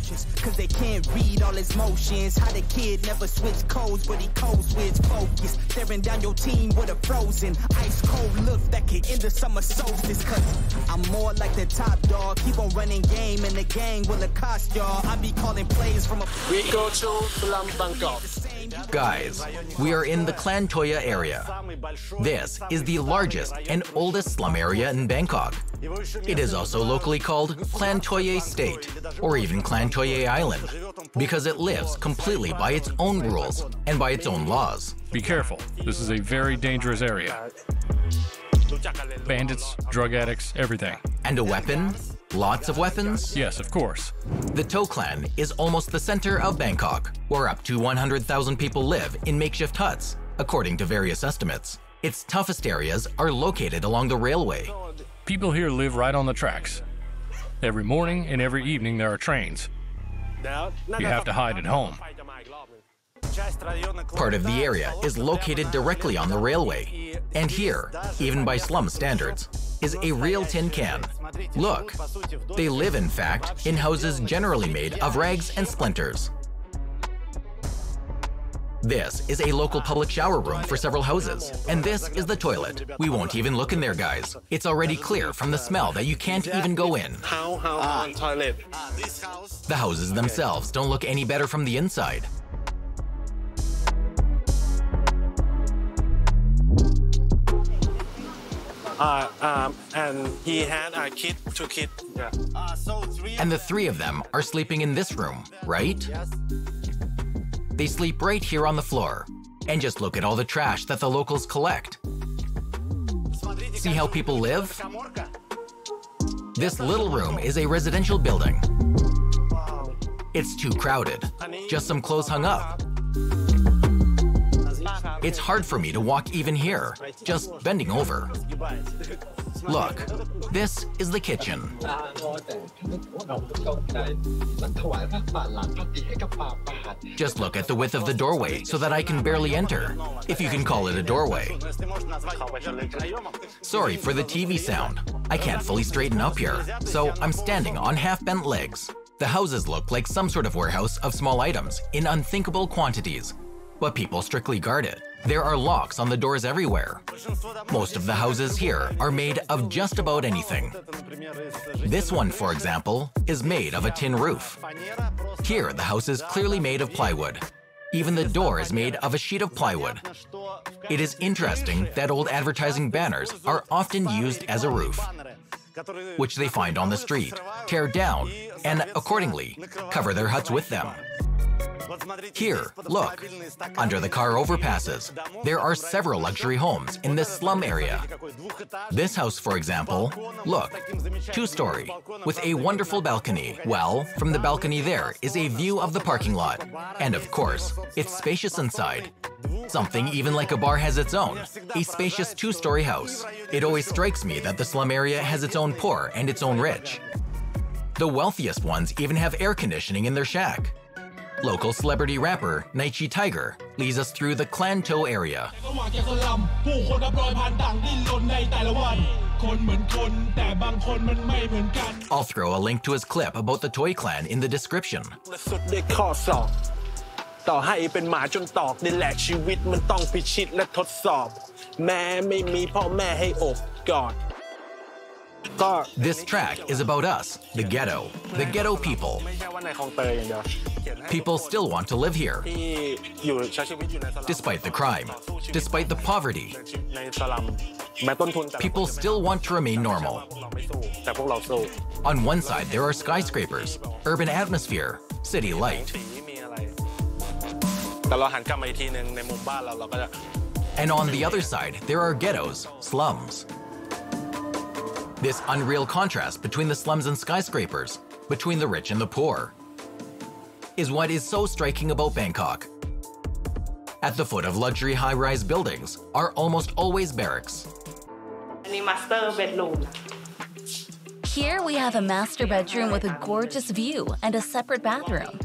emotions, cause they can't read all his motions. How the kid never switch codes, but he code switch focus. Staring down your team with a frozen ice cold look that can end the summer solstice. Cause I'm more like the top dog. Keep on running game and the gang will accost y'all. I be calling plays from a... We go to Slum Bangkok. Guys, we are in the Klan Toya area. This is the largest and oldest slum area in Bangkok. It is also locally called Klan Toya State, or even Klan Toya Island, because it lives completely by its own rules and by its own laws. Be careful, this is a very dangerous area. Bandits, drug addicts, everything. And a weapon? Lots of weapons? Yes, of course. The To Klan is almost the center of Bangkok, where up to 100,000 people live in makeshift huts, according to various estimates. Its toughest areas are located along the railway. People here live right on the tracks. Every morning and every evening there are trains. You have to hide at home. Part of the area is located directly on the railway. And here, even by slum standards, is a real tin can. Look, they live, in fact, in houses generally made of rags and splinters. This is a local public shower room for several houses, and this is the toilet. We won't even look in there, guys. It's already clear from the smell that you can't even go in. Toilet. The houses themselves don't look any better from the inside. And he had two kids. Yeah. And the three of them are sleeping in this room, right? They sleep right here on the floor. And just look at all the trash that the locals collect. See how people live? This little room is a residential building. It's too crowded. Just some clothes hung up. It's hard for me to walk even here, just bending over. Look, this is the kitchen. Just look at the width of the doorway so that I can barely enter, if you can call it a doorway. Sorry for the TV sound. I can't fully straighten up here, so I'm standing on half-bent legs. The houses look like some sort of warehouse of small items in unthinkable quantities, but people strictly guard it. There are locks on the doors everywhere. Most of the houses here are made of just about anything. This one, for example, is made of a tin roof. Here, the house is clearly made of plywood. Even the door is made of a sheet of plywood. It is interesting that old advertising banners are often used as a roof, which they find on the street, tear down, and accordingly, cover their huts with them. Here, look, under the car overpasses, there are several luxury homes in this slum area. This house, for example, look, two-story, with a wonderful balcony. Well, from the balcony there is a view of the parking lot. And of course, it's spacious inside. Something even like a bar has its own, a spacious two-story house. It always strikes me that the slum area has its own poor and its own rich. The wealthiest ones even have air conditioning in their shack. Local celebrity rapper Naichi Tiger leads us through the Klan To area. I'll throw a link to his clip about the Toy Clan in the description. ต่อให้เป็นหมาจนตอกนี่แหละชีวิตมันต้องพิชิตและทดสอบแม้ไม่มีพ่อแม่ให้อบกอด This track is about us, the ghetto people. People still want to live here, despite the crime, despite the poverty. People still want to remain normal. On one side, there are skyscrapers, urban atmosphere, city light. And on the other side, there are ghettos, slums. This unreal contrast between the slums and skyscrapers, between the rich and the poor, is what is so striking about Bangkok. At the foot of luxury high-rise buildings are almost always barracks. Here we have a master bedroom with a gorgeous view and a separate bathroom.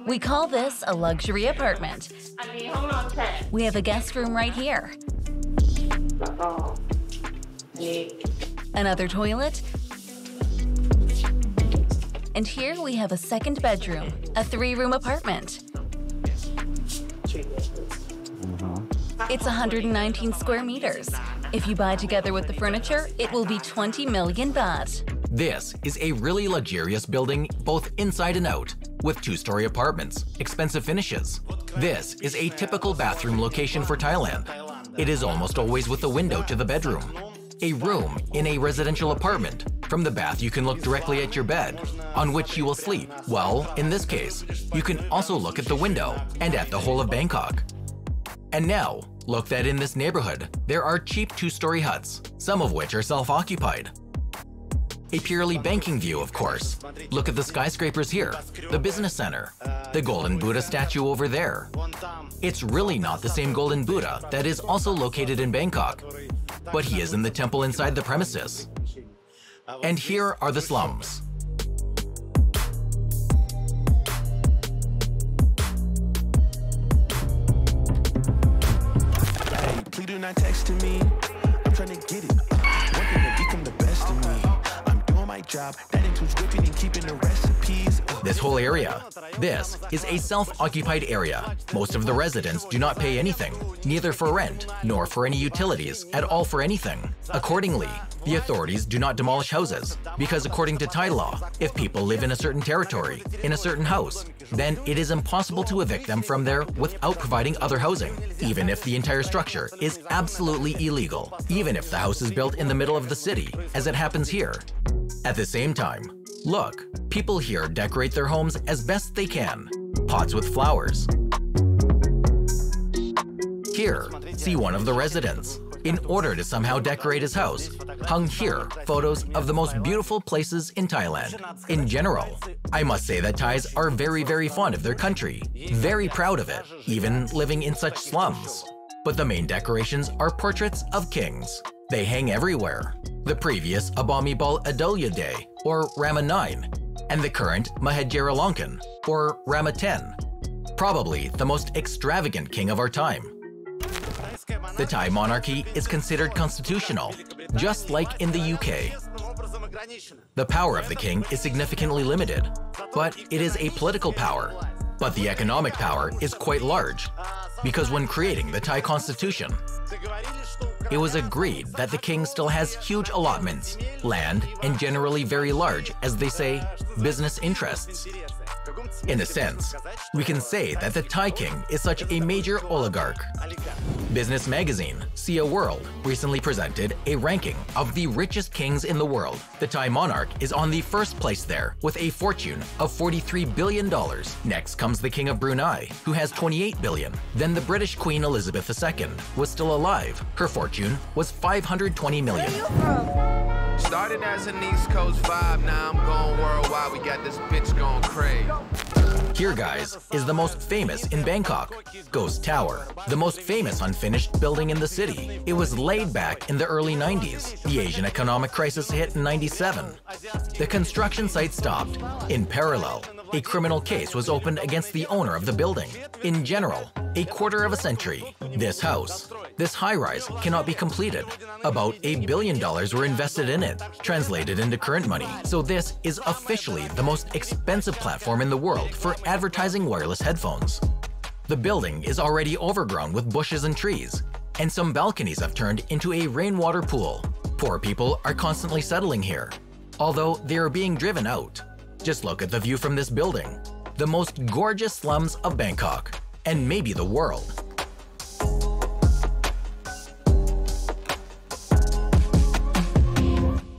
We call this a luxury apartment. We have a guest room right here. Another toilet. And here we have a second bedroom, a 3-room apartment. It's 119 square meters. If you buy together with the furniture, it will be 20 million baht. This is a really luxurious building both inside and out, with 2-story apartments, expensive finishes. This is a typical bathroom location for Thailand. It is almost always with a window to the bedroom. A room in a residential apartment. From the bath you can look directly at your bed, on which you will sleep. Well, in this case, you can also look at the window and at the whole of Bangkok. And now, look that in this neighborhood, there are cheap 2-story huts, some of which are self-occupied. A purely banking view, of course. Look at the skyscrapers here, the business center, the Golden Buddha statue over there. It's really not the same Golden Buddha that is also located in Bangkok, but he is in the temple inside the premises. And here are the slums. Please do not text to me. I'm trying to get it. Working to become the best of me. I'm doing my job. That includes whipping and keeping the recipes. This whole area. This is a self-occupied area. Most of the residents do not pay anything, neither for rent nor for any utilities at all for anything. Accordingly, the authorities do not demolish houses, because according to Thai law, if people live in a certain territory, in a certain house, then it is impossible to evict them from there without providing other housing, even if the entire structure is absolutely illegal, even if the house is built in the middle of the city, as it happens here. At the same time, look, people here decorate their homes as best they can. Pots with flowers. Here, see one of the residents. In order to somehow decorate his house, hung here photos of the most beautiful places in Thailand. In general, I must say that Thais are very fond of their country, very proud of it, even living in such slums. But the main decorations are portraits of kings. They hang everywhere. The previous Abomibol Adulya Day, or Rama 9, and the current Mahajiralongkorn, or Rama 10. Probably the most extravagant king of our time. The Thai monarchy is considered constitutional, just like in the UK. The power of the king is significantly limited, but it is a political power. But the economic power is quite large, because when creating the Thai constitution, it was agreed that the king still has huge allotments, land, and generally very large, as they say, business interests. In a sense, we can say that the Thai king is such a major oligarch. Business magazine, SIA World, recently presented a ranking of the richest kings in the world. The Thai monarch is on the first place there with a fortune of $43 billion. Next comes the King of Brunei, who has $28 billion. Then the British Queen Elizabeth II was still alive. Her fortune was $520 million. Started as an East Coast vibe, now I'm going worldwide. We got this bitch going crazy. Here, guys, is the most famous in Bangkok, Ghost Tower, the most famous unfinished building in the city. It was laid back in the early 90s. The Asian economic crisis hit in 97. The construction site stopped. In parallel, a criminal case was opened against the owner of the building. In general, a quarter of a century. This house, this high-rise, cannot be completed. About $1 billion were invested in it, translated into current money. So this is officially the most expensive platform in the world for advertising wireless headphones. The building is already overgrown with bushes and trees, and some balconies have turned into a rainwater pool. Poor people are constantly settling here, although they are being driven out. Just look at the view from this building. The most gorgeous slums of Bangkok, and maybe the world.